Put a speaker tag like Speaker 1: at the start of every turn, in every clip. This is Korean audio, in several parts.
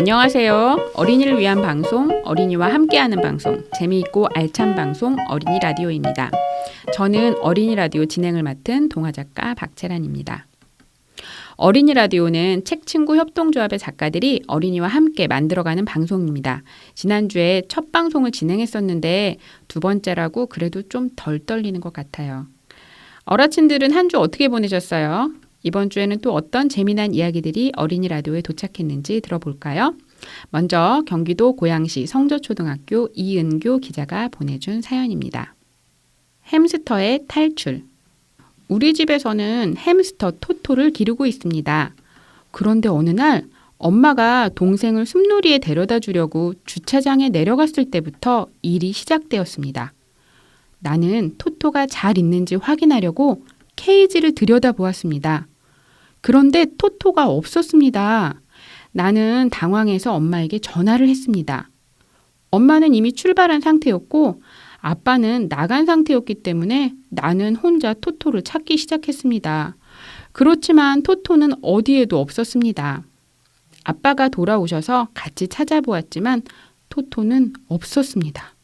Speaker 1: 안녕하세요. 어린이를 위한 방송, 어린이와 함께하는 방송, 재미있고 알찬 방송 어린이 라디오입니다. 저는 어린이 라디오 진행을 맡은 동화작가 박채란입니다. 어린이 라디오는 책친구 협동조합의 작가들이 어린이와 함께 만들어가는 방송입니다. 지난주에 첫 방송을 진행했었는데 두 번째라고 그래도 좀 덜 떨리는 것 같아요. 어르신들은 한 주 어떻게 보내셨어요? 이번 주에는 또 어떤 재미난 이야기들이 어린이 라디오에 도착했는지 들어볼까요? 먼저 경기도 고양시 성저초등학교 이은교 기자가 보내준 사연입니다. 햄스터의 탈출. 우리 집에서는 햄스터 토토를 기르고 있습니다. 그런데 어느 날 엄마가 동생을 숲놀이에 데려다 주려고 주차장에 내려갔을 때부터 일이 시작되었습니다. 나는 토토가 잘 있는지 확인하려고 케이지를 들여다보았습니다. 그런데 토토가 없었습니다. 나는 당황해서 엄마에게 전화를 했습니다. 엄마는 이미 출발한 상태였고 아빠는 나간 상태였기 때문에 나는 혼자 토토를 찾기 시작했습니다. 그렇지만 토토는 어디에도 없었습니다. 아빠가 돌아오셔서 같이 찾아보았지만 토토는 없었습니다.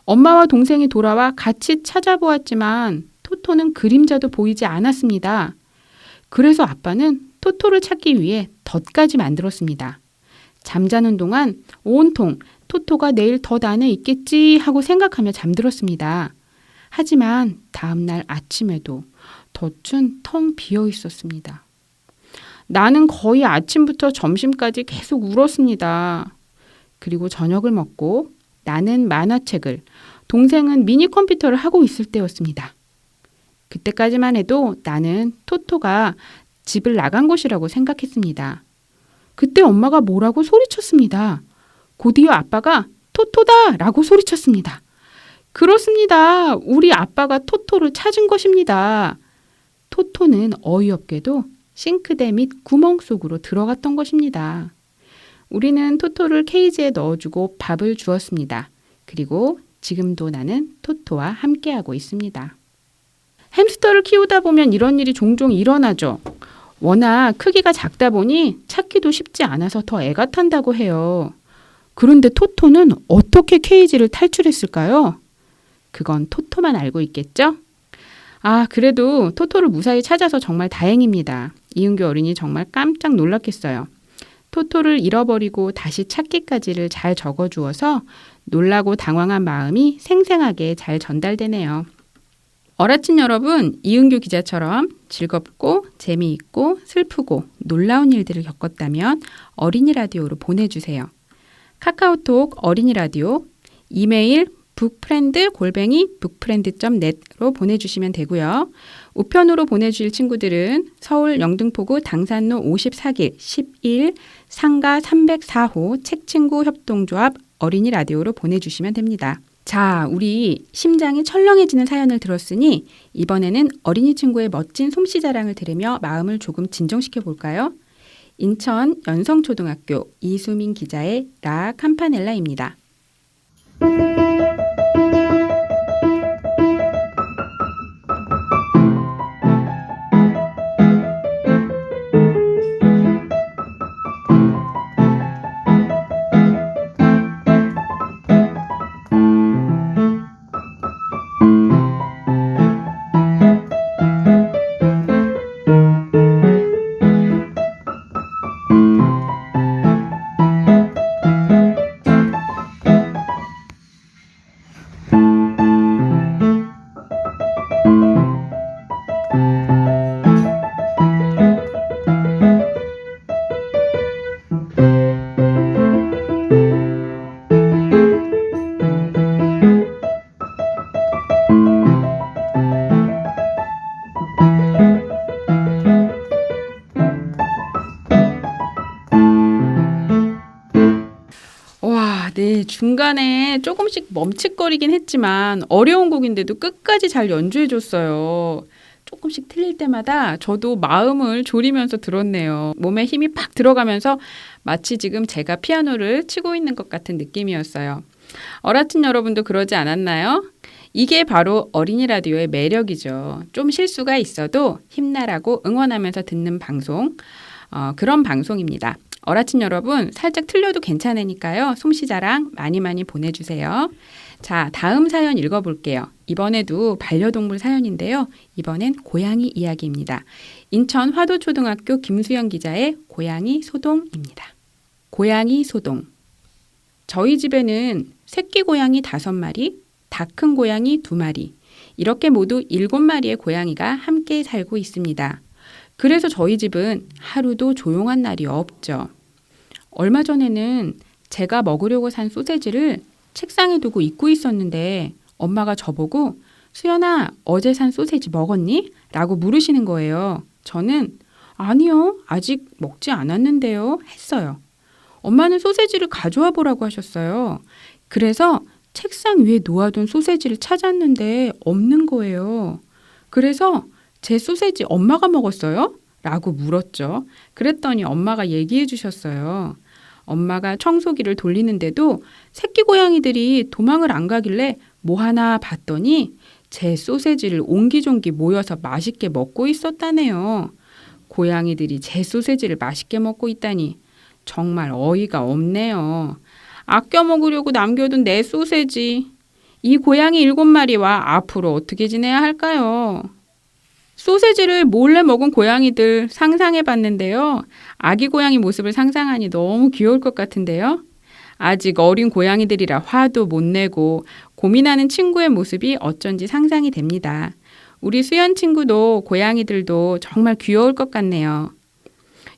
Speaker 1: 엄마와 동생이 돌아와 같이 찾아보았지만 토토는 그림자도 보이지 않았습니다. 그래서 아빠는 토토를 찾기 위해 덫까지 만들었습니다. 잠자는 동안 온통 토토가 내일 덫 안에 있겠지 하고 생각하며 잠들었습니다. 하지만 다음날 아침에도 덫은 텅 비어 있었습니다. 나는 거의 아침부터 점심까지 계속 울었습니다. 그리고 저녁을 먹고 나는 만화책을, 동생은 미니 컴퓨터를 하고 있을 때였습니다. 그때까지만 해도 나는 토토가 집을 나간 것이라고 생각했습니다. 그때 엄마가 뭐라고 소리쳤습니다. 곧이어 아빠가 토토다! 라고 소리쳤습니다. 그렇습니다. 우리 아빠가 토토를 찾은 것입니다. 토토는 어이없게도 싱크대 및 구멍 속으로 들어갔던 것입니다. 우리는 토토를 케이지에 넣어주고 밥을 주었습니다. 그리고 지금도 나는 토토와 함께하고 있습니다. 햄스터를 키우다 보면 이런 일이 종종 일어나죠. 워낙 크기가 작다 보니 찾기도 쉽지 않아서 더 애가 탄다고 해요. 그런데 토토는 어떻게 케이지를 탈출했을까요? 그건 토토만 알고 있겠죠? 그래도 토토를 무사히 찾아서 정말 다행입니다. 이은교 어린이 정말 깜짝 놀랐겠어요. 토토를 잃어버리고 다시 찾기까지를 잘 적어주어서 놀라고 당황한 마음이 생생하게 잘 전달되네요. 어르신 여러분, 이은교 기자처럼 즐겁고 재미있고 슬프고 놀라운 일들을 겪었다면 어린이 라디오로 보내주세요. 카카오톡 어린이 라디오, 이메일 북프렌드@북프렌드.net로 보내주시면 되고요. 우편으로 보내주실 친구들은 서울 영등포구 당산로 54길 11 상가 304호 책친구 협동조합 어린이 라디오로 보내주시면 됩니다. 자, 우리 심장이 철렁해지는 사연을 들었으니 이번에는 어린이 친구의 멋진 솜씨 자랑을 들으며 마음을 조금 진정시켜 볼까요? 인천 연성초등학교 이수민 기자의 라 캠파넬라입니다. 네, 중간에 조금씩 멈칫거리긴 했지만 어려운 곡인데도 끝까지 잘 연주해줬어요. 조금씩 틀릴 때마다 저도 마음을 졸이면서 들었네요. 몸에 힘이 팍 들어가면서 마치 지금 제가 피아노를 치고 있는 것 같은 느낌이었어요. 어르신 여러분도 그러지 않았나요? 이게 바로 어린이 라디오의 매력이죠. 좀 실수가 있어도 힘내라고 응원하면서 듣는 방송, 그런 방송입니다. 어라친 여러분, 살짝 틀려도 괜찮으니까요. 솜씨자랑 많이 많이 보내주세요. 자, 다음 사연 읽어볼게요. 이번에도 반려동물 사연인데요. 이번엔 고양이 이야기입니다. 인천 화도초등학교 김수영 기자의 고양이 소동입니다. 고양이 소동. 저희 집에는 새끼 고양이 5마리, 다 큰 고양이 2마리, 이렇게 모두 7마리의 고양이가 함께 살고 있습니다. 그래서 저희 집은 하루도 조용한 날이 없죠. 얼마 전에는 제가 먹으려고 산 소세지를 책상에 두고 잊고 있었는데 엄마가 저보고 수연아, 어제 산 소세지 먹었니? 라고 물으시는 거예요. 저는 아니요, 아직 먹지 않았는데요 했어요. 엄마는 소세지를 가져와 보라고 하셨어요. 그래서 책상 위에 놓아둔 소세지를 찾았는데 없는 거예요. 그래서 제 소세지 엄마가 먹었어요? 라고 물었죠. 그랬더니 엄마가 얘기해 주셨어요. 엄마가 청소기를 돌리는데도 새끼 고양이들이 도망을 안 가길래 뭐 하나 봤더니 제 소세지를 옹기종기 모여서 맛있게 먹고 있었다네요. 고양이들이 제 소세지를 맛있게 먹고 있다니 정말 어이가 없네요. 아껴 먹으려고 남겨둔 내 소세지. 이 고양이 7마리와 앞으로 어떻게 지내야 할까요? 소세지를 몰래 먹은 고양이들 상상해 봤는데요. 아기 고양이 모습을 상상하니 너무 귀여울 것 같은데요. 아직 어린 고양이들이라 화도 못 내고 고민하는 친구의 모습이 어쩐지 상상이 됩니다. 우리 수연 친구도 고양이들도 정말 귀여울 것 같네요.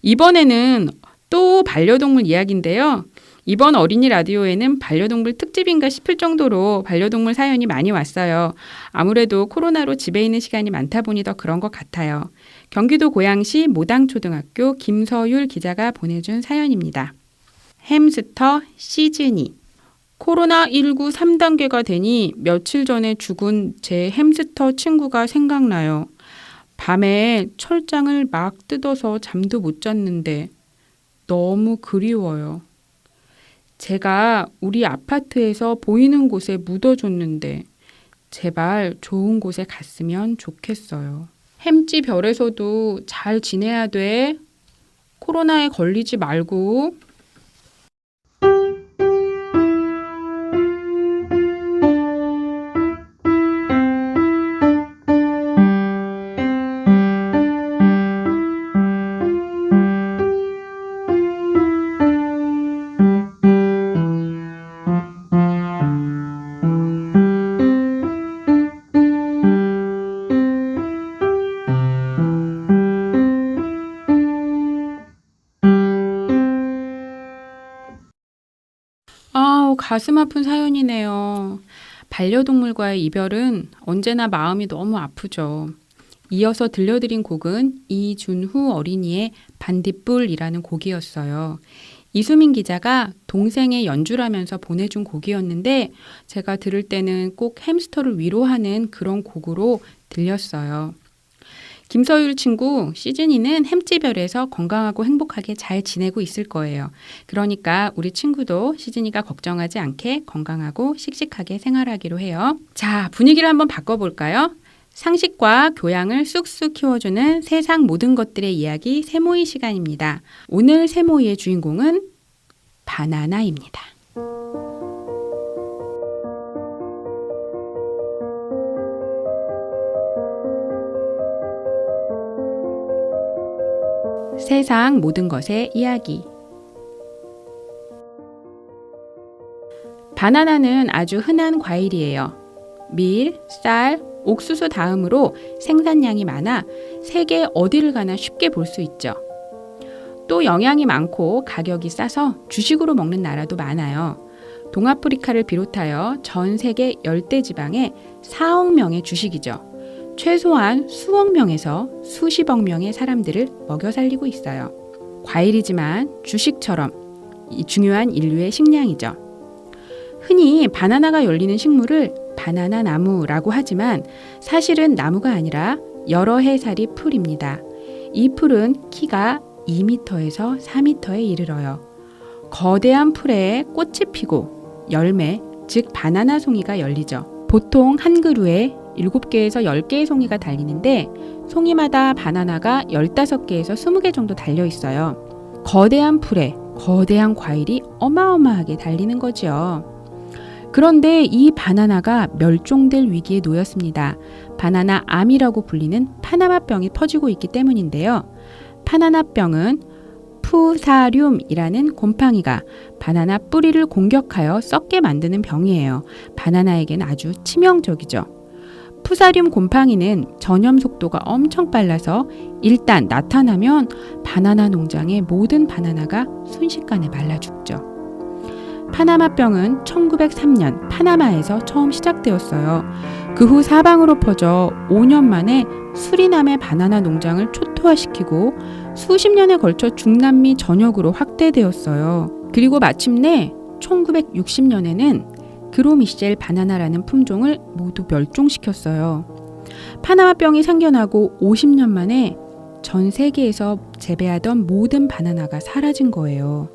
Speaker 1: 이번에는 또 반려동물 이야기인데요. 이번 어린이 라디오에는 반려동물 특집인가 싶을 정도로 반려동물 사연이 많이 왔어요. 아무래도 코로나로 집에 있는 시간이 많다 보니 더 그런 것 같아요. 경기도 고양시 모당초등학교 김서율 기자가 보내준 사연입니다. 햄스터 시즈니. 코로나19 3단계가 되니 며칠 전에 죽은 제 햄스터 친구가 생각나요. 밤에 철장을 막 뜯어서 잠도 못 잤는데 너무 그리워요. 제가 우리 아파트에서 보이는 곳에 묻어줬는데 제발 좋은 곳에 갔으면 좋겠어요. 햄찌 별에서도 잘 지내야 돼. 코로나에 걸리지 말고. 가슴 아픈 사연이네요. 반려동물과의 이별은 언제나 마음이 너무 아프죠. 이어서 들려드린 곡은 이준후 어린이의 반딧불이라는 곡이었어요. 이수민 기자가 동생의 연주라면서 보내준 곡이었는데 제가 들을 때는 꼭 햄스터를 위로하는 그런 곡으로 들렸어요. 김서율 친구 시즈니는 햄찌별에서 건강하고 행복하게 잘 지내고 있을 거예요. 그러니까 우리 친구도 시즈니가 걱정하지 않게 건강하고 씩씩하게 생활하기로 해요. 자, 분위기를 한번 바꿔볼까요? 상식과 교양을 쑥쑥 키워주는 세상 모든 것들의 이야기 세모이 시간입니다. 오늘 세모이의 주인공은 바나나입니다. 세상 모든 것의 이야기. 바나나는 아주 흔한 과일이에요. 밀, 쌀, 옥수수 다음으로 생산량이 많아 세계 어디를 가나 쉽게 볼 수 있죠. 또 영양이 많고 가격이 싸서 주식으로 먹는 나라도 많아요. 동아프리카를 비롯하여 전 세계 열대지방에 4억 명의 주식이죠. 최소한 수억 명에서 수십억 명의 사람들을 먹여 살리고 있어요. 과일이지만 주식처럼 중요한 인류의 식량이죠. 흔히 바나나가 열리는 식물을 바나나 나무라고 하지만 사실은 나무가 아니라 여러 해살이 풀입니다. 이 풀은 키가 2m에서 4m에 이르러요. 거대한 풀에 꽃이 피고 열매, 즉 바나나 송이가 열리죠. 보통 한 그루에 7개에서 10개의 송이가 달리는데 송이마다 바나나가 15개에서 20개 정도 달려 있어요. 거대한 풀에 거대한 과일이 어마어마하게 달리는 거지요. 그런데 이 바나나가 멸종될 위기에 놓였습니다. 바나나 암이라고 불리는 파나마병이 퍼지고 있기 때문인데요. 파나마병은 푸사륨이라는 곰팡이가 바나나 뿌리를 공격하여 썩게 만드는 병이에요. 바나나에게는 아주 치명적이죠. 푸사륨 곰팡이는 전염 속도가 엄청 빨라서 일단 나타나면 바나나 농장의 모든 바나나가 순식간에 말라 죽죠. 파나마병은 1903년 파나마에서 처음 시작되었어요. 그 후 사방으로 퍼져 5년 만에 수리남의 바나나 농장을 초토화시키고 수십 년에 걸쳐 중남미 전역으로 확대되었어요. 그리고 마침내 1960년에는 그로미셸 바나나라는 품종을 모두 멸종시켰어요. 파나마병이 생겨나고 50년 만에 전 세계에서 재배하던 모든 바나나가 사라진 거예요.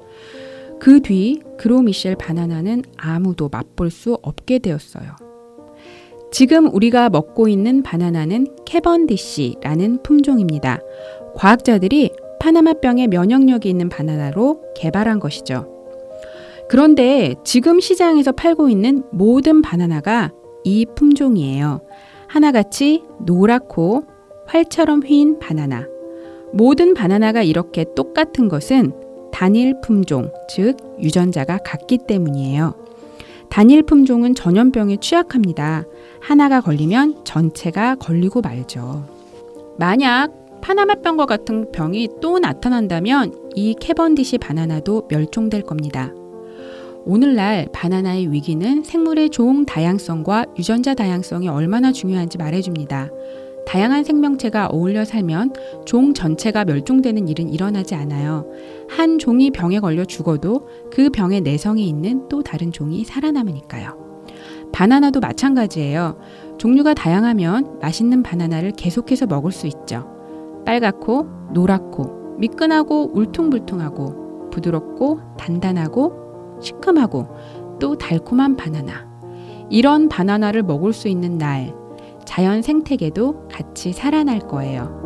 Speaker 1: 그 뒤 그로미셸 바나나는 아무도 맛볼 수 없게 되었어요. 지금 우리가 먹고 있는 바나나는 캐번디시라는 품종입니다. 과학자들이 파나마병에 면역력이 있는 바나나로 개발한 것이죠. 그런데 지금 시장에서 팔고 있는 모든 바나나가 이 품종이에요. 하나같이 노랗고 활처럼 휜 바나나. 모든 바나나가 이렇게 똑같은 것은 단일 품종, 즉 유전자가 같기 때문이에요. 단일 품종은 전염병에 취약합니다. 하나가 걸리면 전체가 걸리고 말죠. 만약 파나마병과 같은 병이 또 나타난다면 이 캐번디시 바나나도 멸종될 겁니다. 오늘날 바나나의 위기는 생물의 종 다양성과 유전자 다양성이 얼마나 중요한지 말해줍니다. 다양한 생명체가 어울려 살면 종 전체가 멸종되는 일은 일어나지 않아요. 한 종이 병에 걸려 죽어도 그 병의 내성에 있는 또 다른 종이 살아남으니까요. 바나나도 마찬가지예요. 종류가 다양하면 맛있는 바나나를 계속해서 먹을 수 있죠. 빨갛고 노랗고 미끈하고 울퉁불퉁하고 부드럽고 단단하고 시큼하고 또 달콤한 바나나. 이런 바나나를 먹을 수 있는 날, 자연 생태계도 같이 살아날 거예요.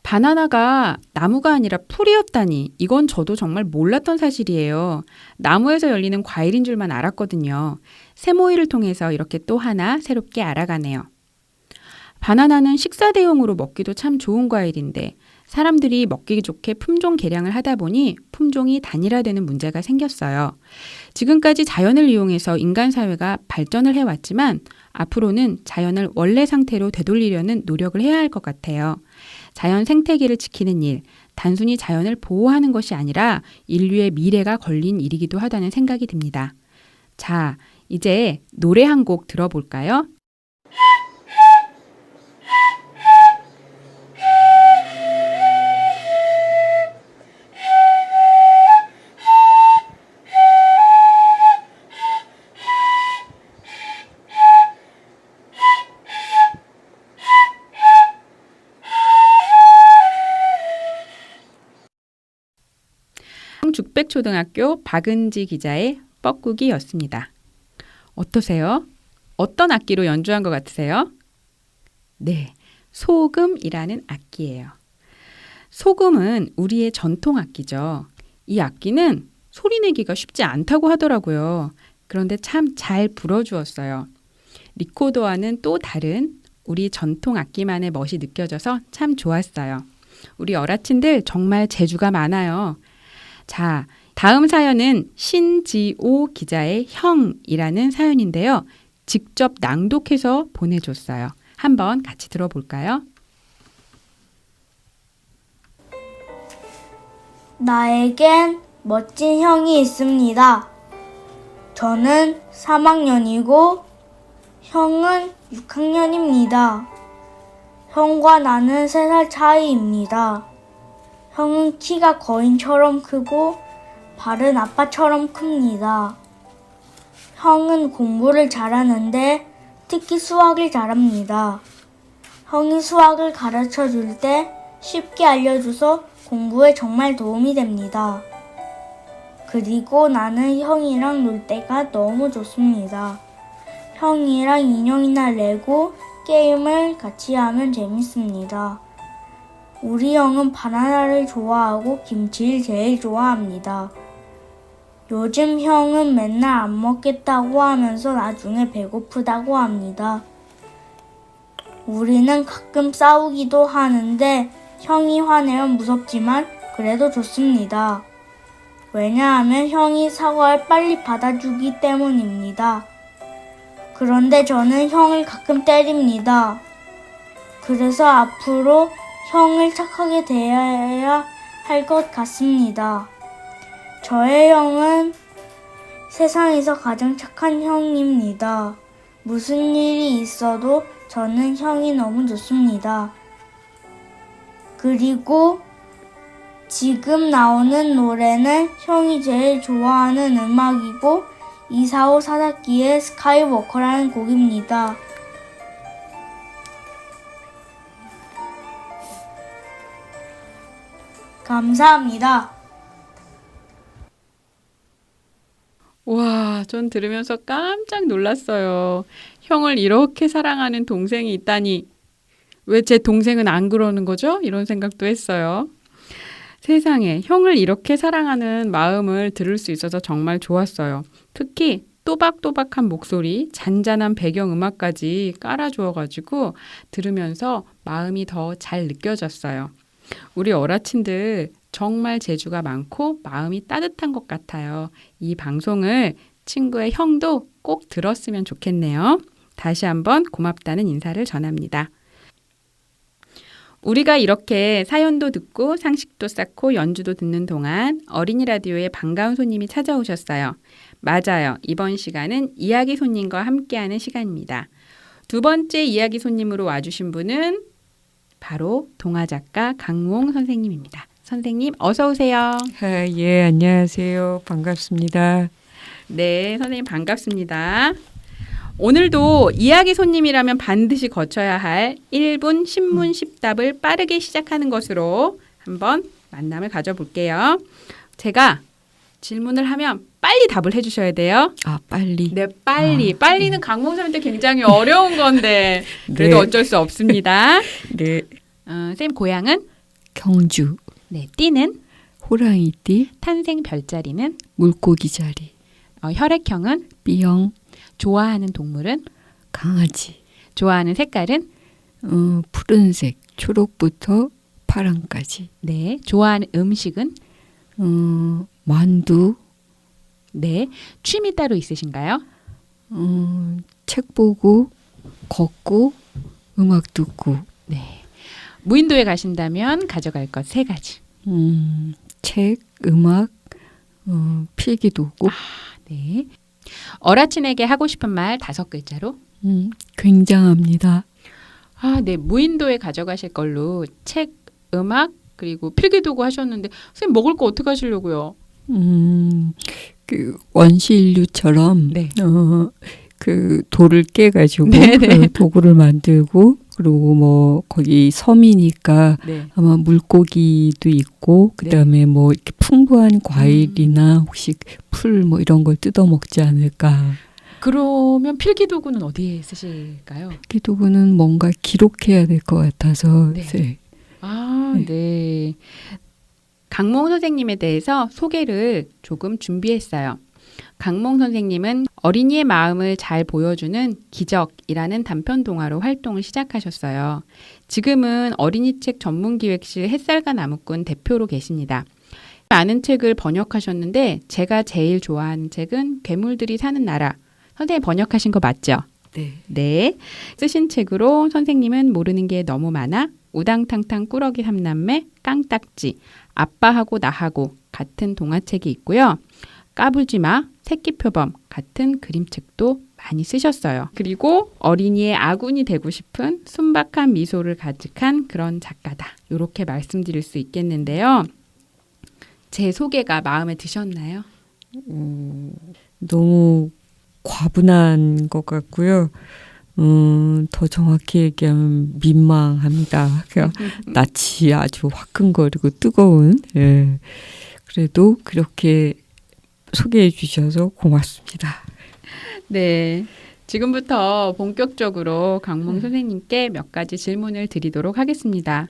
Speaker 1: 바나나가 나무가 아니라 풀이었다니, 이건 저도 정말 몰랐던 사실이에요. 나무에서 열리는 과일인 줄만 알았거든요. 세모이를 통해서 이렇게 또 하나 새롭게 알아가네요. 바나나는 식사 대용으로 먹기도 참 좋은 과일인데 사람들이 먹기 좋게 품종 개량을 하다 보니 품종이 단일화되는 문제가 생겼어요. 지금까지 자연을 이용해서 인간 사회가 발전을 해왔지만 앞으로는 자연을 원래 상태로 되돌리려는 노력을 해야 할 것 같아요. 자연 생태계를 지키는 일, 단순히 자연을 보호하는 것이 아니라 인류의 미래가 걸린 일이기도 하다는 생각이 듭니다. 자, 이제 노래 한 곡 들어볼까요? 죽백초등학교 박은지 기자의 뻐꾸기였습니다. 어떠세요? 어떤 악기로 연주한 것 같으세요? 네, 소금이라는 악기예요. 소금은 우리의 전통 악기죠. 이 악기는 소리내기가 쉽지 않다고 하더라고요. 그런데 참 잘 불어주었어요. 리코더와는 또 다른 우리 전통 악기만의 멋이 느껴져서 참 좋았어요. 우리 어라친들 정말 재주가 많아요. 자, 다음 사연은 신지오 기자의 형이라는 사연인데요. 직접 낭독해서 보내줬어요. 한번 같이 들어볼까요?
Speaker 2: 나에겐 멋진 형이 있습니다. 저는 3학년이고 형은 6학년입니다. 형과 나는 3살 차이입니다. 형은 키가 거인처럼 크고 발은 아빠처럼 큽니다. 형은 공부를 잘하는데 특히 수학을 잘합니다. 형이 수학을 가르쳐 줄 때 쉽게 알려줘서 공부에 정말 도움이 됩니다. 그리고 나는 형이랑 놀 때가 너무 좋습니다. 형이랑 인형이나 레고, 게임을 같이 하면 재밌습니다. 우리 형은 바나나를 좋아하고 김치를 제일 좋아합니다. 요즘 형은 맨날 안 먹겠다고 하면서 나중에 배고프다고 합니다. 우리는 가끔 싸우기도 하는데 형이 화내면 무섭지만 그래도 좋습니다. 왜냐하면 형이 사과를 빨리 받아주기 때문입니다. 그런데 저는 형을 가끔 때립니다. 그래서 앞으로 형을 착하게 대해야 할 것 같습니다. 저의 형은 세상에서 가장 착한 형입니다. 무슨 일이 있어도 저는 형이 너무 좋습니다. 그리고 지금 나오는 노래는 형이 제일 좋아하는 음악이고 245 사사기의 스카이워커라는 곡입니다. 감사합니다.
Speaker 1: 와, 전 들으면서 깜짝 놀랐어요. 형을 이렇게 사랑하는 동생이 있다니. 왜 제 동생은 안 그러는 거죠? 이런 생각도 했어요. 세상에, 형을 이렇게 사랑하는 마음을 들을 수 있어서 정말 좋았어요. 특히 또박또박한 목소리, 잔잔한 배경음악까지 깔아주어가지고 들으면서 마음이 더 잘 느껴졌어요. 우리 어라친들 정말 재주가 많고 마음이 따뜻한 것 같아요. 이 방송을 친구의 형도 꼭 들었으면 좋겠네요. 다시 한번 고맙다는 인사를 전합니다. 우리가 이렇게 사연도 듣고 상식도 쌓고 연주도 듣는 동안 어린이 라디오에 반가운 손님이 찾아오셨어요. 맞아요. 이번 시간은 이야기 손님과 함께하는 시간입니다. 두 번째 이야기 손님으로 와주신 분은 바로 동화작가 강무홍 선생님입니다. 선생님 어서 오세요.
Speaker 3: 예, 안녕하세요. 반갑습니다.
Speaker 1: 네, 선생님 반갑습니다. 오늘도 이야기 손님이라면 반드시 거쳐야 할 1분 신문 10답을 빠르게 시작하는 것으로 한번 만남을 가져볼게요. 제가 질문을 하면 빨리 답을 해주셔야 돼요.
Speaker 3: 아, 빨리.
Speaker 1: 네, 빨리. 빨리는 강몽 선생님한테 굉장히 어려운 건데 그래도
Speaker 3: 네.
Speaker 1: 어쩔 수 없습니다.
Speaker 3: 네,
Speaker 1: 선생님 고향은?
Speaker 3: 경주,
Speaker 1: 네, 띠는?
Speaker 3: 호랑이띠,
Speaker 1: 탄생 별자리는?
Speaker 3: 물고기 자리,
Speaker 1: 혈액형은?
Speaker 3: B형,
Speaker 1: 좋아하는 동물은?
Speaker 3: 강아지,
Speaker 1: 좋아하는 색깔은?
Speaker 3: 푸른색, 초록부터 파랑까지,
Speaker 1: 네, 좋아하는 음식은?
Speaker 3: 만두,
Speaker 1: 네, 취미 따로 있으신가요?
Speaker 3: 책 보고, 걷고, 음악 듣고,
Speaker 1: 네, 무인도에 가신다면 가져갈 것 3가지.
Speaker 3: 책, 음악, 필기도구,
Speaker 1: 네, 어라친에게 하고 싶은 말 5글자로?
Speaker 3: 굉장합니다.
Speaker 1: 네, 무인도에 가져가실 걸로 책, 음악, 그리고 필기도구 하셨는데 선생님 먹을 거 어떻게 하시려고요?
Speaker 3: 그 원시인류처럼
Speaker 1: 네.
Speaker 3: 그 돌을 깨가지고
Speaker 1: 네네.
Speaker 3: 도구를 만들고 그리고 뭐 거기 섬이니까
Speaker 1: 네.
Speaker 3: 아마 물고기도 있고 그다음에 뭐 이렇게 풍부한 과일이나 혹시 풀 뭐 이런 걸 뜯어 먹지 않을까.
Speaker 1: 그러면 필기도구는 어디에 쓰실까요?
Speaker 3: 이 도구는 뭔가 기록해야 될 것 같아서
Speaker 1: 네.
Speaker 3: 네.
Speaker 1: 네. 강몽 선생님에 대해서 소개를 조금 준비했어요. 강몽 선생님은 어린이의 마음을 잘 보여주는 기적이라는 단편 동화로 활동을 시작하셨어요. 지금은 어린이책 전문기획실 햇살과 나무꾼 대표로 계십니다. 많은 책을 번역하셨는데 제가 제일 좋아하는 책은 괴물들이 사는 나라. 선생님 번역하신 거 맞죠?
Speaker 3: 네.
Speaker 1: 네. 쓰신 책으로 선생님은 모르는 게 너무 많아 우당탕탕 꾸러기 3남매, 깡딱지, 아빠하고 나하고 같은 동화책이 있고요. 까불지마, 새끼표범 같은 그림책도 많이 쓰셨어요. 그리고 어린이의 아군이 되고 싶은 순박한 미소를 가득한 그런 작가다. 이렇게 말씀드릴 수 있겠는데요. 제 소개가 마음에 드셨나요?
Speaker 3: 너무 과분한 것 같고요. 더 정확히 얘기하면 민망합니다. 그냥 낯이 아주 화끈거리고 뜨거운. 예. 그래도 그렇게 소개해 주셔서 고맙습니다.
Speaker 1: 네. 지금부터 본격적으로 강몽 선생님께 몇 가지 질문을 드리도록 하겠습니다.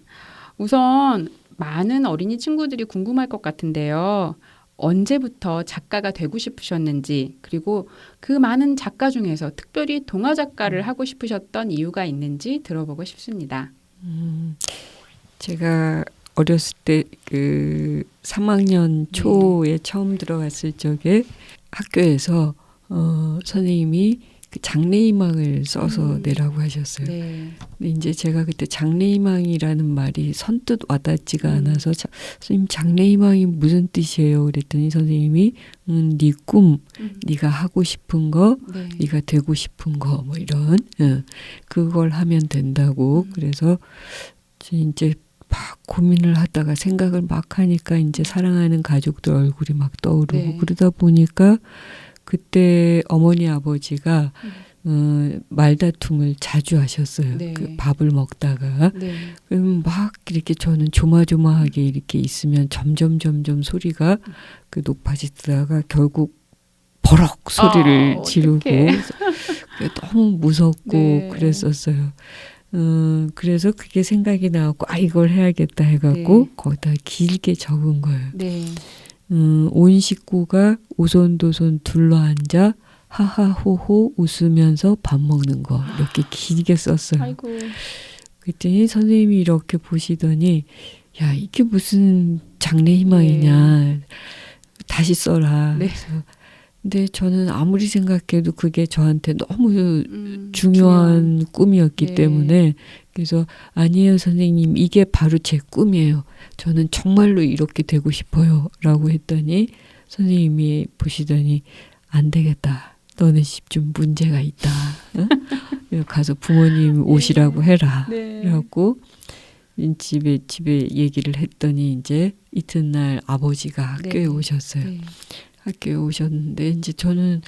Speaker 1: 우선 많은 어린이 친구들이 궁금할 것 같은데요. 언제부터 작가가 되고 싶으셨는지, 그리고 그 많은 작가 중에서 특별히 동화 작가를 하고 싶으셨던 이유가 있는지 들어보고 싶습니다.
Speaker 3: 제가 어렸을 때 그 3학년 초에 처음 들어갔을 적에 학교에서 선생님이 그 장래희망을 써서 내라고 하셨어요.
Speaker 1: 네.
Speaker 3: 근데 이제 제가 그때 장래희망이라는 말이 선뜻 와닿지가 않아서 선생님 장래희망이 무슨 뜻이에요? 그랬더니 선생님이 네 꿈, 네가 하고 싶은 거,
Speaker 1: 네.
Speaker 3: 네가 되고 싶은 거 뭐 이런 그걸 하면 된다고. 그래서 이제 막 고민을 하다가 생각을 막 하니까 이제 사랑하는 가족들 얼굴이 막 떠오르고
Speaker 1: 네.
Speaker 3: 그러다 보니까 그때 어머니 아버지가 말다툼을 자주 하셨어요.
Speaker 1: 네.
Speaker 3: 그 밥을 먹다가.
Speaker 1: 네.
Speaker 3: 그럼 막 이렇게 저는 조마조마하게 이렇게 있으면 점점 소리가 그 높아지다가 결국 버럭 소리를 지르고
Speaker 1: 어떡해.
Speaker 3: 그게 너무 무섭고
Speaker 1: 네.
Speaker 3: 그랬었어요. 그래서 그게 생각이 나갖고 이걸 해야겠다 해갖고
Speaker 1: 네.
Speaker 3: 거기다 길게 적은 거예요.
Speaker 1: 네.
Speaker 3: 온 식구가 오손도손 둘러앉아 하하호호 웃으면서 밥 먹는 거 이렇게 길게 썼어요.
Speaker 1: 아이고.
Speaker 3: 그랬더니 선생님이 이렇게 보시더니 야 이게 무슨 장래희망이냐 다시 써라.
Speaker 1: 네.
Speaker 3: 그래서 근데 저는 아무리 생각해도 그게 저한테 너무 중요한
Speaker 1: 중요한.
Speaker 3: 꿈이었기
Speaker 1: 네.
Speaker 3: 때문에 그래서 아니에요 선생님 이게 바로 제 꿈이에요. 저는 정말로 이렇게 되고 싶어요 라고 했더니 선생님이 보시더니 안 되겠다. 너네 집 좀 문제가 있다. 응? 가서 부모님 오시라고 해라.
Speaker 1: 네.
Speaker 3: 그래갖고 집에 얘기를 했더니 이제 이튿날 아버지가 학교에
Speaker 1: 네.
Speaker 3: 오셨어요.
Speaker 1: 네.
Speaker 3: 학교에 오셨는데 이제 저는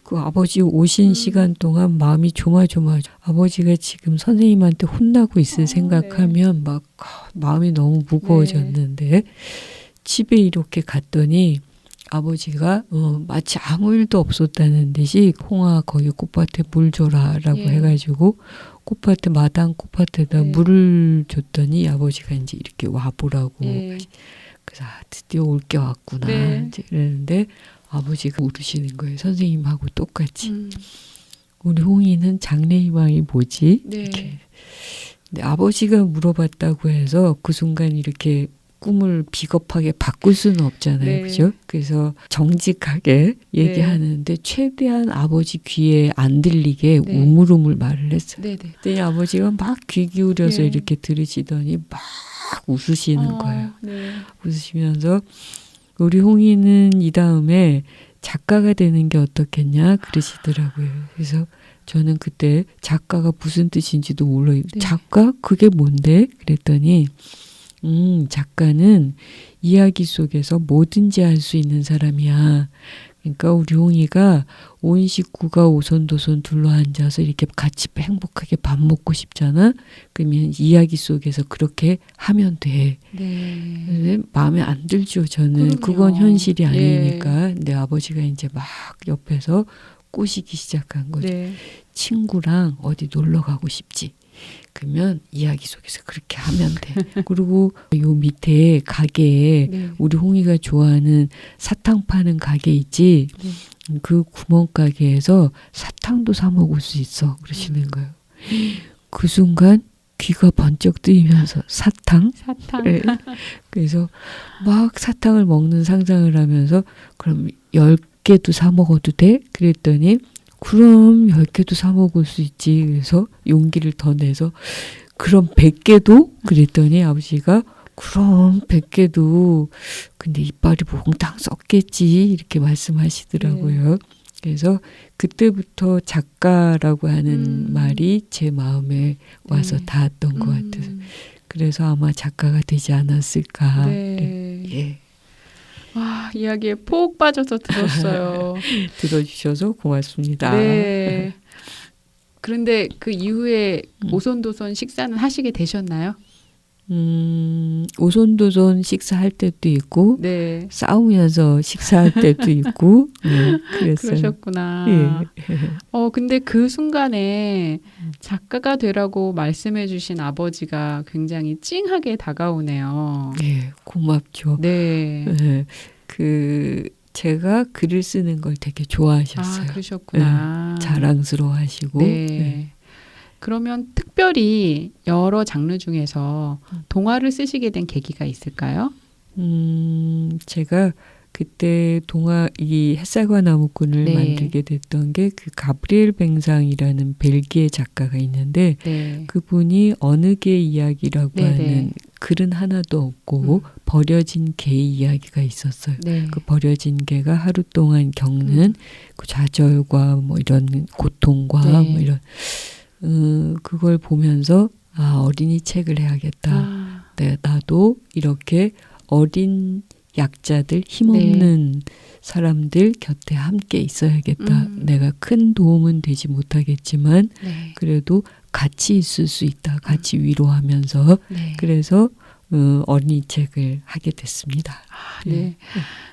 Speaker 3: 그 아버지 오신 시간 동안 마음이 조마조마하죠. 아버지가 지금 선생님한테 혼나고 있을 생각하면 막 마음이 너무 무거워졌는데 집에 이렇게 갔더니 아버지가 마치 아무 일도 없었다는 듯이 홍아 거기 꽃밭에 물 줘라라고
Speaker 1: 예.
Speaker 3: 해가지고 꽃밭에 마당 꽃밭에다
Speaker 1: 네.
Speaker 3: 물을 줬더니 아버지가 이제 이렇게 와보라고
Speaker 1: 예.
Speaker 3: 그래서 드디어 올 게 왔구나
Speaker 1: 네.
Speaker 3: 이제 이랬는데 아버지가 울으시는 거예요. 선생님하고 똑같이. 우리 홍이는 장래희망이 뭐지?
Speaker 1: 네.
Speaker 3: 이렇게. 근데 아버지가 물어봤다고 해서 그 순간 이렇게 꿈을 비겁하게 바꿀 수는 없잖아요.
Speaker 1: 네.
Speaker 3: 그죠? 그래서 정직하게 얘기하는데 최대한 아버지 귀에 안 들리게
Speaker 1: 네.
Speaker 3: 우물우물 말을 했어요.
Speaker 1: 네. 네.
Speaker 3: 그랬더니 아버지가 막 귀 기울여서
Speaker 1: 예.
Speaker 3: 이렇게 들으시더니 막 웃으시는 거예요.
Speaker 1: 네.
Speaker 3: 웃으시면서 우리 홍이는 이 다음에 작가가 되는 게 어떻겠냐 그러시더라고요. 그래서 저는 그때 작가가 무슨 뜻인지도 몰라요.
Speaker 1: 네.
Speaker 3: 작가? 그게 뭔데? 그랬더니 작가는 이야기 속에서 뭐든지 할 수 있는 사람이야. 그러니까 우리 홍이가 온 식구가 오손도손 둘러앉아서 이렇게 같이 행복하게 밥 먹고 싶잖아. 그러면 이야기 속에서 그렇게 하면 돼.
Speaker 1: 네.
Speaker 3: 근데 마음에 안 들죠. 저는
Speaker 1: 그럼요.
Speaker 3: 그건 현실이 아니니까. 내 아버지가 이제 막 옆에서 꼬시기 시작한 거죠.
Speaker 1: 네.
Speaker 3: 친구랑 어디 놀러 가고 싶지. 그러면 이야기 속에서 그렇게 하면 돼. 그리고 요 밑에 가게에
Speaker 1: 네.
Speaker 3: 우리 홍이가 좋아하는 사탕 파는 가게 있지.
Speaker 1: 네.
Speaker 3: 그 구멍가게에서 사탕도 사 먹을 수 있어. 그러시는 거예요. 그 순간 귀가 번쩍 뜨이면서 사탕?
Speaker 1: 사탕.
Speaker 3: 네. 그래서 막 사탕을 먹는 상상을 하면서 그럼 10개도 사 먹어도 돼? 그랬더니 그럼 10개도 사 먹을 수 있지. 그래서 용기를 더 내서 그럼 100개도? 그랬더니 아버지가 그럼 100개도 근데 이빨이 몽땅 썩겠지. 이렇게 말씀하시더라고요. 그래서 그때부터 작가라고 하는 말이 제 마음에 와서 닿았던 것 같아요. 그래서 아마 작가가 되지 않았을까.
Speaker 1: 네.
Speaker 3: 예.
Speaker 1: 와, 이야기에 폭 빠져서 들었어요.
Speaker 3: 들어주셔서 고맙습니다.
Speaker 1: 네. 그런데 그 이후에 오손도손 식사는 하시게 되셨나요?
Speaker 3: 오손도손 식사할 때도 있고
Speaker 1: 네.
Speaker 3: 싸우면서 식사할 때도 있고 그랬어요.
Speaker 1: 그러셨구나.
Speaker 3: 예.
Speaker 1: 근데 그 순간에 작가가 되라고 말씀해 주신 아버지가 굉장히 찡하게 다가오네요.
Speaker 3: 예, 고맙죠.
Speaker 1: 네.
Speaker 3: 예, 제가 글을 쓰는 걸 되게 좋아하셨어요.
Speaker 1: 그러셨구나.
Speaker 3: 자랑스러워하시고.
Speaker 1: 네.
Speaker 3: 예.
Speaker 1: 그러면 특별히 여러 장르 중에서 동화를 쓰시게 된 계기가 있을까요?
Speaker 3: 제가 그때 이 햇살과 나무꾼을
Speaker 1: 네.
Speaker 3: 만들게 됐던 게 그 가브리엘 뱅상이라는 벨기에 작가가 있는데
Speaker 1: 네.
Speaker 3: 그분이 어느 개 이야기라고
Speaker 1: 네, 네.
Speaker 3: 하는 글은 하나도 없고 버려진 개 이야기가 있었어요.
Speaker 1: 네.
Speaker 3: 그 버려진 개가 하루 동안 겪는 그 좌절과 뭐 이런 고통과
Speaker 1: 네.
Speaker 3: 뭐 이런 그걸 보면서 어린이 책을 해야겠다. 나도 이렇게 어린 약자들, 힘없는 사람들 곁에 함께 있어야겠다. 내가 큰 도움은 되지 못하겠지만
Speaker 1: 네.
Speaker 3: 그래도 같이 있을 수 있다. 같이 위로하면서
Speaker 1: 네.
Speaker 3: 그래서 어린이 책을 하게 됐습니다.
Speaker 1: 네.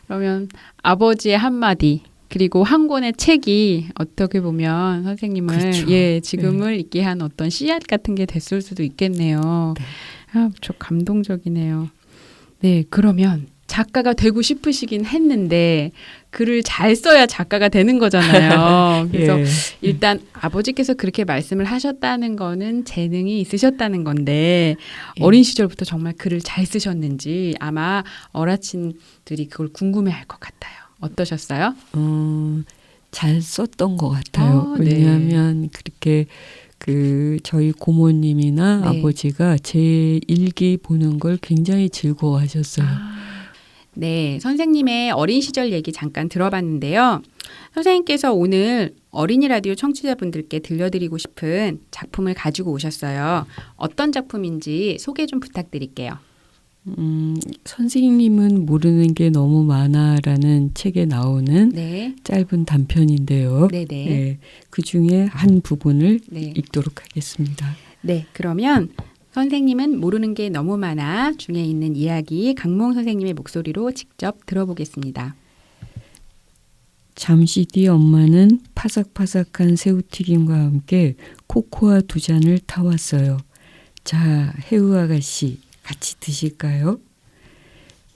Speaker 1: 그러면 아버지의 한마디 그리고 한 권의 책이 어떻게 보면 선생님을
Speaker 3: 그렇죠.
Speaker 1: 지금을 있게 한 어떤 씨앗 같은 게 됐을 수도 있겠네요.
Speaker 3: 네.
Speaker 1: 저 감동적이네요. 네, 그러면 작가가 되고 싶으시긴 했는데 글을 잘 써야 작가가 되는 거잖아요. 그래서
Speaker 3: 예.
Speaker 1: 일단 아버지께서 그렇게 말씀을 하셨다는 거는 재능이 있으셨다는 건데 어린 시절부터 정말 글을 잘 쓰셨는지 아마 어르신들이 그걸 궁금해할 것 같아요. 어떠셨어요?
Speaker 3: 잘 썼던 것 같아요.
Speaker 1: 네.
Speaker 3: 왜냐하면 그렇게 저희 고모님이나
Speaker 1: 네.
Speaker 3: 아버지가 제 일기 보는 걸 굉장히 즐거워하셨어요.
Speaker 1: 네, 선생님의 어린 시절 얘기 잠깐 들어봤는데요. 선생님께서 오늘 어린이 라디오 청취자분들께 들려드리고 싶은 작품을 가지고 오셨어요. 어떤 작품인지 소개 좀 부탁드릴게요.
Speaker 3: 선생님은 모르는 게 너무 많아라는 책에 나오는
Speaker 1: 네,
Speaker 3: 짧은 단편인데요.
Speaker 1: 네네.
Speaker 3: 네, 그 중에 한 부분을
Speaker 1: 네.
Speaker 3: 읽도록 하겠습니다.
Speaker 1: 네, 그러면 선생님은 모르는 게 너무 많아 중에 있는 이야기 강몽 선생님의 목소리로 직접 들어보겠습니다.
Speaker 3: 잠시 뒤 엄마는 파삭파삭한 새우튀김과 함께 코코아 2잔을 타왔어요. 자, 해우 아가씨 같이 드실까요?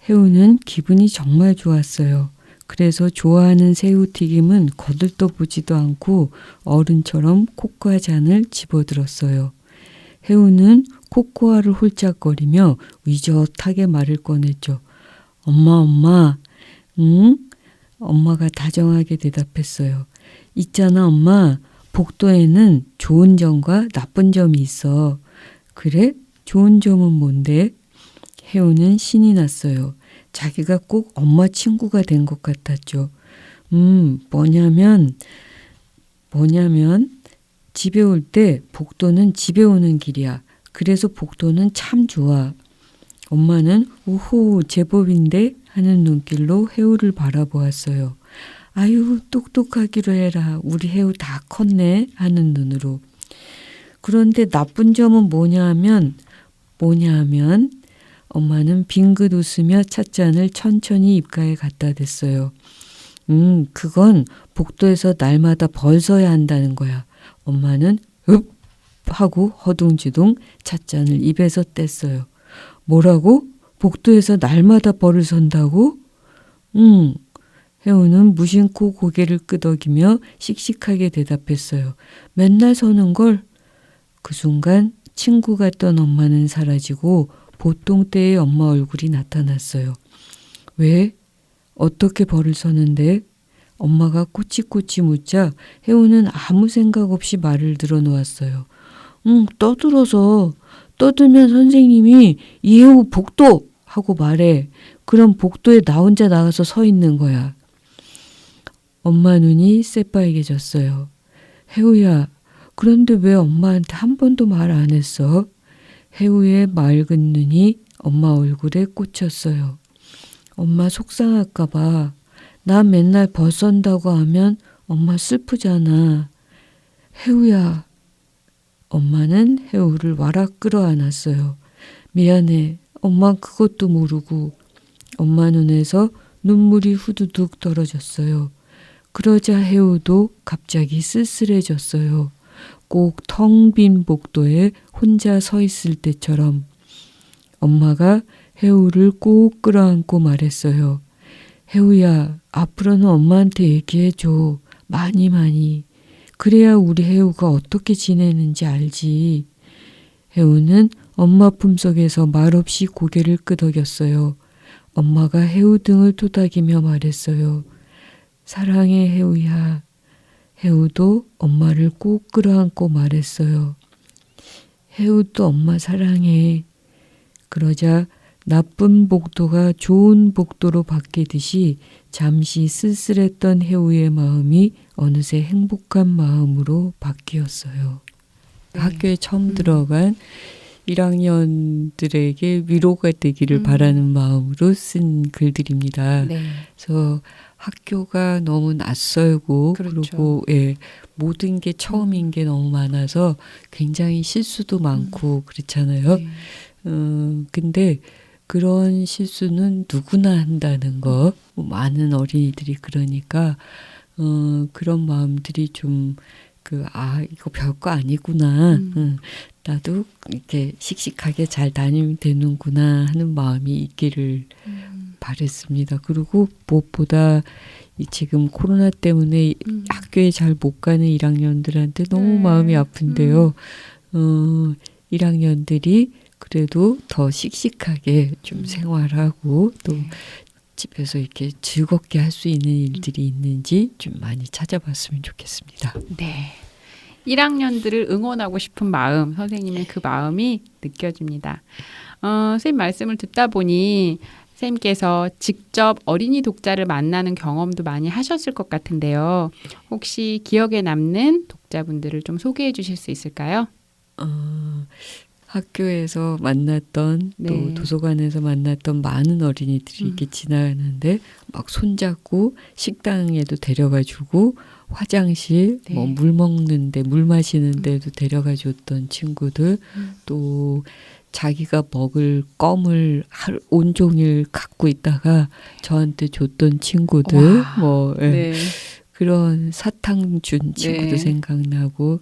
Speaker 3: 해우는 기분이 정말 좋았어요. 그래서 좋아하는 새우튀김은 거들떠보지도 않고 어른처럼 코코아 잔을 집어들었어요. 해우는 코코아를 홀짝거리며 의젓하게 말을 꺼냈죠. 엄마, 응? 엄마가 다정하게 대답했어요. 있잖아, 엄마. 복도에는 좋은 점과 나쁜 점이 있어. 그래? 좋은 점은 뭔데? 해우는 신이 났어요. 자기가 꼭 엄마 친구가 된 것 같았죠. 뭐냐면 집에 올 때 복도는 집에 오는 길이야. 그래서 복도는 참 좋아. 엄마는 오호 제법인데 하는 눈길로 해우를 바라보았어요. 아유 똑똑하기로 해라. 우리 해우 다 컸네 하는 눈으로. 그런데 나쁜 점은 뭐냐 하면 엄마는 빙긋 웃으며 찻잔을 천천히 입가에 갖다 댔어요. 그건 복도에서 날마다 벌서야 한다는 거야. 엄마는 읍 하고 허둥지둥 찻잔을 입에서 뗐어요. 뭐라고? 복도에서 날마다 벌을 선다고? 해우는 무심코 고개를 끄덕이며 씩씩하게 대답했어요. 맨날 서는 걸. 그 순간 친구 같던 엄마는 사라지고 보통 때의 엄마 얼굴이 나타났어요. 왜? 어떻게 벌을 서는데? 엄마가 꼬치꼬치 묻자 해우는 아무 생각 없이 말을 들어놓았어요. 떠들면 선생님이 이해우 복도! 하고 말해. 그럼 복도에 나 혼자 나가서 서 있는 거야. 엄마 눈이 새빨개졌어요. 해우야, 그런데 왜 엄마한테 한 번도 말 안 했어? 해우의 맑은 눈이 엄마 얼굴에 꽂혔어요. 엄마 속상할까 봐. 나 맨날 벌선다고 하면 엄마 슬프잖아. 해우야. 엄마는 해우를 와락 끌어안았어요. 미안해. 엄마 그것도 모르고. 엄마 눈에서 눈물이 후두둑 떨어졌어요. 그러자 해우도 갑자기 쓸쓸해졌어요. 꼭 텅 빈 복도에 혼자 서 있을 때처럼. 엄마가 해우를 꼭 끌어안고 말했어요. 해우야, 앞으로는 엄마한테 얘기해줘. 많이 많이. 그래야 우리 해우가 어떻게 지내는지 알지. 해우는 엄마 품속에서 말없이 고개를 끄덕였어요. 엄마가 해우 등을 토닥이며 말했어요. 사랑해 해우야. 해우도 엄마를 꼭 끌어안고 말했어요. 해우도 엄마 사랑해. 그러자 나쁜 복도가 좋은 복도로 바뀌듯이 잠시 쓸쓸했던 해우의 마음이 어느새 행복한 마음으로 바뀌었어요. 학교에 처음 들어간 1학년들에게 위로가 되기를 바라는 마음으로 쓴 글들입니다.
Speaker 1: 네.
Speaker 3: 그래서 학교가 너무 낯설고
Speaker 1: 그렇죠.
Speaker 3: 그리고 예, 모든 게 처음인 게 너무 많아서 굉장히 실수도 많고 그렇잖아요.
Speaker 1: 네.
Speaker 3: 근데 그런 실수는 누구나 한다는 거 많은 어린이들이 그러니까 그런 마음들이 좀 이거 별거 아니구나. 나도 이렇게 씩씩하게 잘 다니면 되는구나 하는 마음이 있기를 바랬습니다. 그리고 무엇보다 지금 코로나 때문에 학교에 잘 못 가는 1학년들한테 너무 마음이 아픈데요. 1학년들이 그래도 더 씩씩하게 좀 생활하고 또 집에서 이렇게 즐겁게 할 수 있는 일들이 있는지 좀 많이 찾아봤으면 좋겠습니다.
Speaker 1: 네. 1학년들을 응원하고 싶은 마음, 선생님의 그 마음이 느껴집니다. 선생님 말씀을 듣다 보니 선생님께서 직접 어린이 독자를 만나는 경험도 많이 하셨을 것 같은데요. 혹시 기억에 남는 독자분들을 좀 소개해 주실 수 있을까요?
Speaker 3: 학교에서 만났던
Speaker 1: 네.
Speaker 3: 또 도서관에서 만났던 많은 어린이들이 이렇게 지나가는데 막 손잡고 식당에도 데려가주고 화장실
Speaker 1: 네.
Speaker 3: 뭐 물 먹는데 물 마시는 데도 데려가 줬던 친구들 또 자기가 먹을 껌을 온종일 갖고 있다가 저한테 줬던 친구들
Speaker 1: 와,
Speaker 3: 뭐 예.
Speaker 1: 네.
Speaker 3: 그런 사탕 준 친구도
Speaker 1: 네.
Speaker 3: 생각나고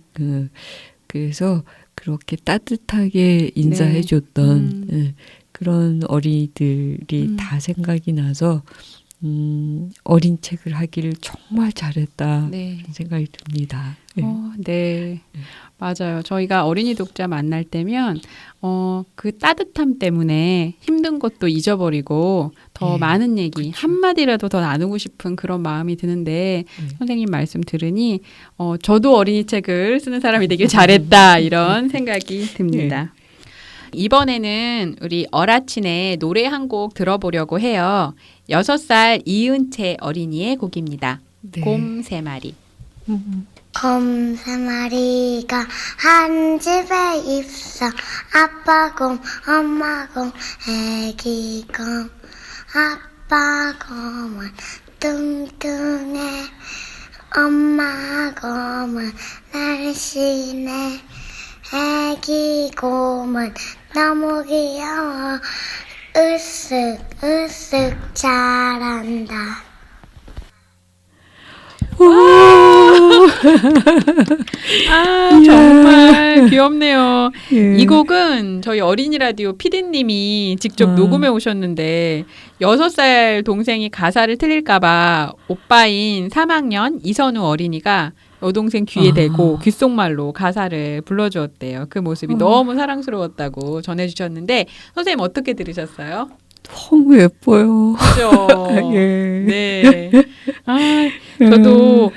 Speaker 3: 그래서 그렇게 따뜻하게 인사해줬던 예, 그런 어린이들이 다 생각이 나서 어린 책을 하기를 정말 잘했다
Speaker 1: 네.
Speaker 3: 생각이 듭니다. 예.
Speaker 1: 네. 맞아요. 저희가 어린이 독자 만날 때면 그 따뜻함 때문에 힘든 것도 잊어버리고 더
Speaker 3: 예,
Speaker 1: 많은 얘기 한마디라도 더 나누고 싶은 그런 마음이 드는데 선생님 말씀 들으니 저도 어린이 책을 쓰는 사람이 되길 잘했다 이런 생각이 듭니다. 이번에는 우리 어라친의 노래 한 곡 들어보려고 해요. 6살 이은채 어린이의 곡입니다.
Speaker 3: 네.
Speaker 1: 곰 3마리.
Speaker 2: 곰 3마리가 한 집에 있어. 아빠 곰, 엄마 곰, 애기 곰. 아빠 곰은 뚱뚱해. 엄마 곰은 날씬해. 애기 곰은 너무 귀여워. 으쓱 으쓱 잘한다.
Speaker 1: 정말 귀엽네요.
Speaker 3: 예.
Speaker 1: 이 곡은 저희 어린이 라디오 PD님이 직접 녹음해 오셨는데 6살 동생이 가사를 틀릴까봐 오빠인 3학년 이선우 어린이가 여동생 귀에 대고 귓속말로 가사를 불러주었대요. 그 모습이 너무 사랑스러웠다고 전해주셨는데 선생님 어떻게 들으셨어요?
Speaker 3: 너무 예뻐요.
Speaker 1: 그죠?
Speaker 3: 예.
Speaker 1: 네. 저도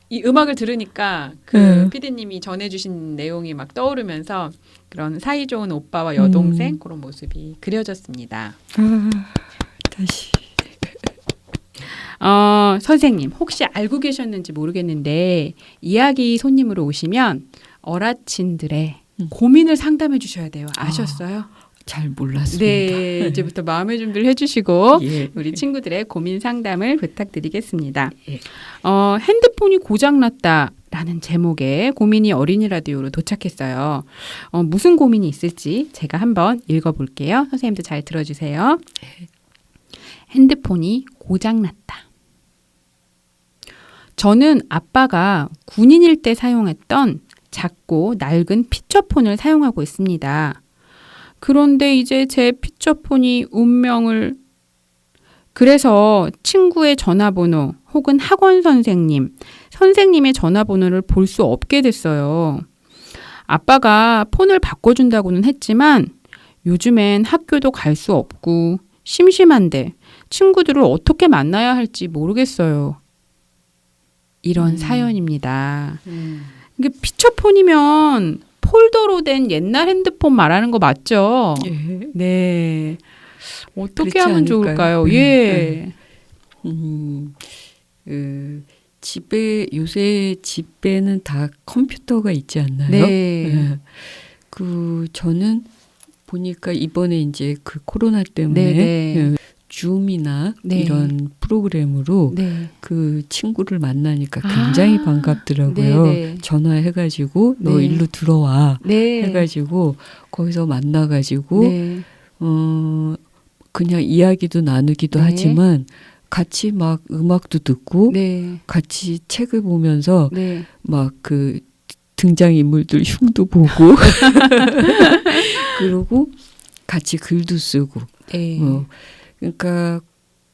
Speaker 1: 이 음악을 들으니까 그 PD님이 전해주신 내용이 막 떠오르면서 그런 사이좋은 오빠와 여동생 그런 모습이 그려졌습니다.
Speaker 3: 다시.
Speaker 1: 선생님 혹시 알고 계셨는지 모르겠는데 이야기 손님으로 오시면 어라친들의 고민을 상담해 주셔야 돼요. 아셨어요?
Speaker 3: 잘 몰랐습니다.
Speaker 1: 네, 이제부터 마음의 준비를 해주시고
Speaker 3: 예.
Speaker 1: 우리 친구들의 고민 상담을 부탁드리겠습니다.
Speaker 3: 예.
Speaker 1: 핸드폰이 고장났다. 라는 제목의 고민이 어린이 라디오로 도착했어요. 무슨 고민이 있을지 제가 한번 읽어볼게요. 선생님도 잘 들어주세요. 핸드폰이 고장났다. 저는 아빠가 군인일 때 사용했던 작고 낡은 피처폰을 사용하고 있습니다. 그런데 이제 제 피처폰이 운명을... 그래서 친구의 전화번호 혹은 학원 선생님의 전화번호를 볼 수 없게 됐어요. 아빠가 폰을 바꿔준다고는 했지만 요즘엔 학교도 갈 수 없고 심심한데 친구들을 어떻게 만나야 할지 모르겠어요. 이런 사연입니다. 이게 피처폰이면 폴더로 된 옛날 핸드폰 말하는 거 맞죠?
Speaker 3: 예.
Speaker 1: 네. 어떻게
Speaker 3: 그렇지
Speaker 1: 하면
Speaker 3: 않을까요?
Speaker 1: 좋을까요? 예.
Speaker 3: 요새 집에는 다 컴퓨터가 있지 않나요?
Speaker 1: 네.
Speaker 3: 저는 보니까 이번에 이제 그 코로나 때문에
Speaker 1: 네.
Speaker 3: 줌이나
Speaker 1: 네.
Speaker 3: 이런 프로그램으로
Speaker 1: 네.
Speaker 3: 그 친구를 만나니까 굉장히 반갑더라고요.
Speaker 1: 네.
Speaker 3: 전화해가지고 너
Speaker 1: 네.
Speaker 3: 일로 들어와
Speaker 1: 네.
Speaker 3: 해가지고 거기서 만나가지고
Speaker 1: 네.
Speaker 3: 그냥 이야기도 나누기도
Speaker 1: 네.
Speaker 3: 하지만 같이 막 음악도 듣고
Speaker 1: 네.
Speaker 3: 같이 책을 보면서
Speaker 1: 네.
Speaker 3: 막 그 등장인물들 흉도 보고 그러고 같이 글도 쓰고
Speaker 1: 네.
Speaker 3: 그러니까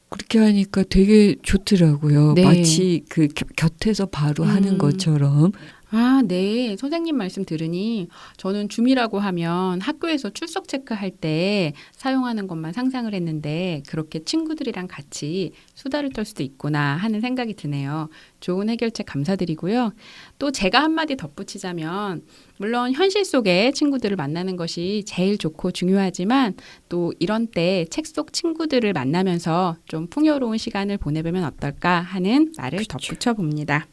Speaker 3: 그렇게 하니까 되게 좋더라고요.
Speaker 1: 네.
Speaker 3: 마치 그 곁에서 바로 하는 것처럼.
Speaker 1: 아, 네. 선생님 말씀 들으니 저는 줌이라고 하면 학교에서 출석 체크할 때 사용하는 것만 상상을 했는데 그렇게 친구들이랑 같이 수다를 떨 수도 있구나 하는 생각이 드네요. 좋은 해결책 감사드리고요. 또 제가 한마디 덧붙이자면 물론 현실 속에 친구들을 만나는 것이 제일 좋고 중요하지만 또 이런 때 책 속 친구들을 만나면서 좀 풍요로운 시간을 보내보면 어떨까 하는 말을 덧붙여 봅니다.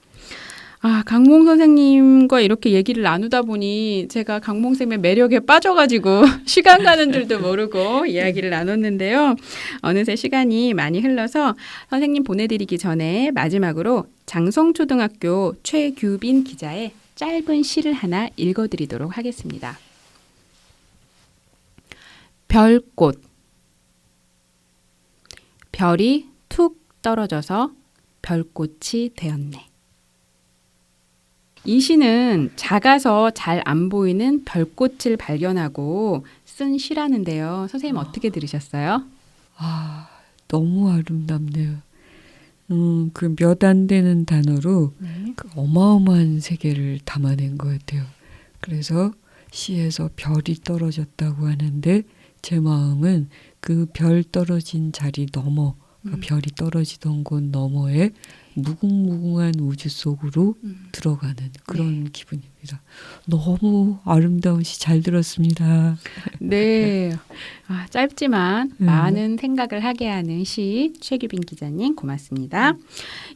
Speaker 1: 아, 강몽 선생님과 이렇게 얘기를 나누다 보니 제가 강몽 쌤의 매력에 빠져가지고 시간 가는 줄도 모르고 이야기를 나눴는데요. 어느새 시간이 많이 흘러서 선생님 보내드리기 전에 마지막으로 장성초등학교 최규빈 기자의 짧은 시를 하나 읽어드리도록 하겠습니다. 별꽃. 별이 툭 떨어져서 별꽃이 되었네. 이 시는 작아서 잘 안 보이는 별꽃을 발견하고 쓴 시라는데요. 선생님 어떻게 들으셨어요?
Speaker 3: 아, 너무 아름답네요. 그 몇 안 되는 단어로 그 어마어마한 세계를 담아낸 것 같아요. 그래서 시에서 별이 떨어졌다고 하는데 제 마음은 그 별 떨어진 자리 너머, 그 별이 떨어지던 곳 너머에 무궁무궁한 우주 속으로 들어가는 그런 기분입니다. 너무 아름다운 시 잘 들었습니다.
Speaker 1: 네. 아, 짧지만 많은 생각을 하게 하는 시 최규빈 기자님 고맙습니다.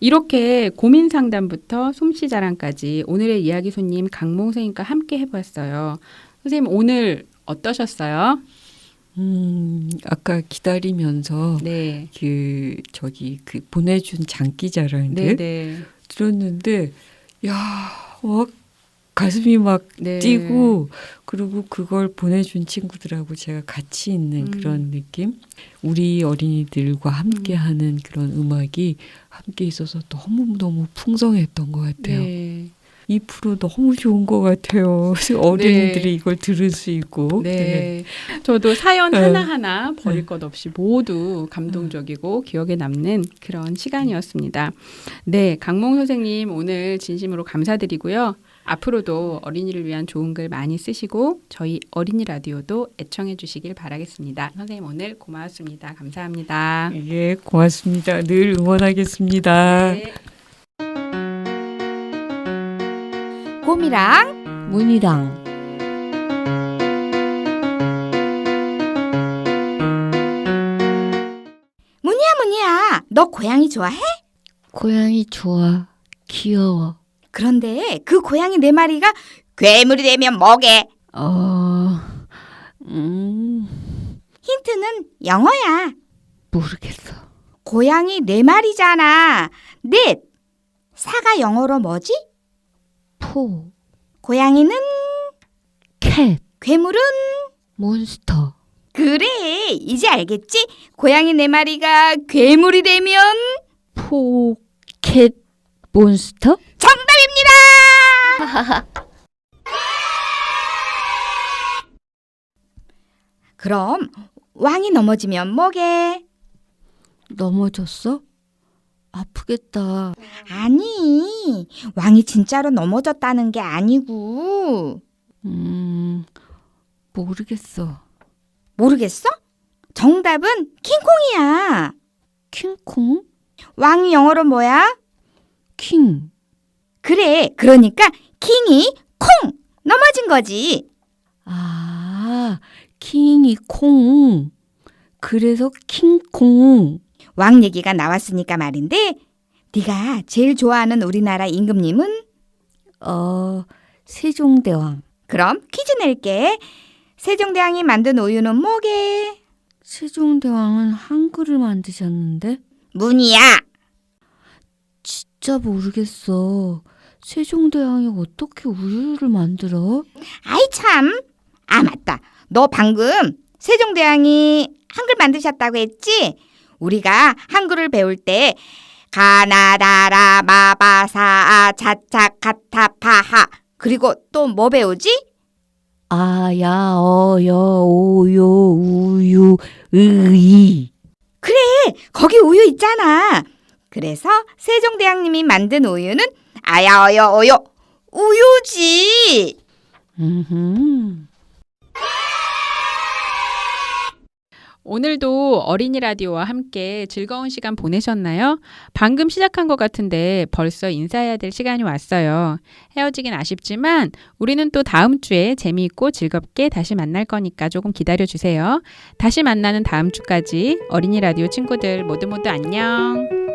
Speaker 1: 이렇게 고민 상담부터 솜씨 자랑까지 오늘의 이야기 손님 강몽 선생님과 함께 해보았어요. 선생님 오늘 어떠셨어요?
Speaker 3: 아까 기다리면서
Speaker 1: 네.
Speaker 3: 그 보내준 장기자랑들
Speaker 1: 네.
Speaker 3: 들었는데 야, 막 가슴이 막
Speaker 1: 네.
Speaker 3: 뛰고 그리고 그걸 보내준 친구들하고 제가 같이 있는 그런 느낌, 우리 어린이들과 함께하는 그런 음악이 함께 있어서 너무너무 풍성했던 것 같아요.
Speaker 1: 네.
Speaker 3: 이 프로 너무 좋은 것 같아요. 어린이들이 이걸 들을 수 있고.
Speaker 1: 네. 저도 사연 하나하나 버릴 것 없이 모두 감동적이고 기억에 남는 그런 시간이었습니다. 네, 강몽 선생님 오늘 진심으로 감사드리고요. 앞으로도 어린이를 위한 좋은 글 많이 쓰시고 저희 어린이 라디오도 애청해 주시길 바라겠습니다. 선생님 오늘 고마웠습니다. 감사합니다.
Speaker 3: 예, 고맙습니다. 늘 응원하겠습니다.
Speaker 1: 네.
Speaker 4: 꿈이랑
Speaker 3: 문이랑
Speaker 4: 문이야 너 고양이 좋아해?
Speaker 3: 고양이 좋아. 귀여워.
Speaker 4: 그런데 그 고양이 네 마리가 괴물이 되면 뭐게? 힌트는 영어야.
Speaker 3: 모르겠어.
Speaker 4: 고양이 네 마리잖아. 넷. 사가 영어로 뭐지?
Speaker 3: 포,
Speaker 4: 고양이는
Speaker 3: 캣,
Speaker 4: 괴물은
Speaker 3: 몬스터.
Speaker 4: 그래. 이제 알겠지? 고양이 4마리가 괴물이 되면
Speaker 3: 포켓 몬스터?
Speaker 4: 정답입니다. 그럼 왕이 넘어지면 뭐게?
Speaker 3: 넘어졌어? 아프겠다.
Speaker 4: 아니, 왕이 진짜로 넘어졌다는 게 아니고.
Speaker 3: 모르겠어.
Speaker 4: 모르겠어? 정답은 킹콩이야.
Speaker 3: 킹콩?
Speaker 4: 왕이 영어로 뭐야?
Speaker 3: 킹.
Speaker 4: 그래, 그러니까 킹이 콩 넘어진 거지.
Speaker 3: 아, 킹이 콩. 그래서 킹콩.
Speaker 4: 왕 얘기가 나왔으니까 말인데 네가 제일 좋아하는 우리나라 임금님은?
Speaker 3: 세종대왕.
Speaker 4: 그럼 퀴즈 낼게. 세종대왕이 만든 우유는 뭐게?
Speaker 3: 세종대왕은 한글을 만드셨는데?
Speaker 4: 문이야.
Speaker 3: 진짜 모르겠어. 세종대왕이 어떻게 우유를 만들어?
Speaker 4: 아이 참. 아 맞다. 너 방금 세종대왕이 한글 만드셨다고 했지? 우리가 한글을 배울 때 가나다라 마바사아 자착 가타파하 그리고 또 뭐 배우지?
Speaker 3: 아야, 어여, 오요, 우유, 의이.
Speaker 4: 그래, 거기 우유 있잖아. 그래서 세종대왕님이 만든 우유는 아야어여 오요 우유지.
Speaker 1: 오늘도 어린이 라디오와 함께 즐거운 시간 보내셨나요? 방금 시작한 것 같은데 벌써 인사해야 될 시간이 왔어요. 헤어지긴 아쉽지만 우리는 또 다음 주에 재미있고 즐겁게 다시 만날 거니까 조금 기다려주세요. 다시 만나는 다음 주까지 어린이 라디오 친구들 모두 안녕.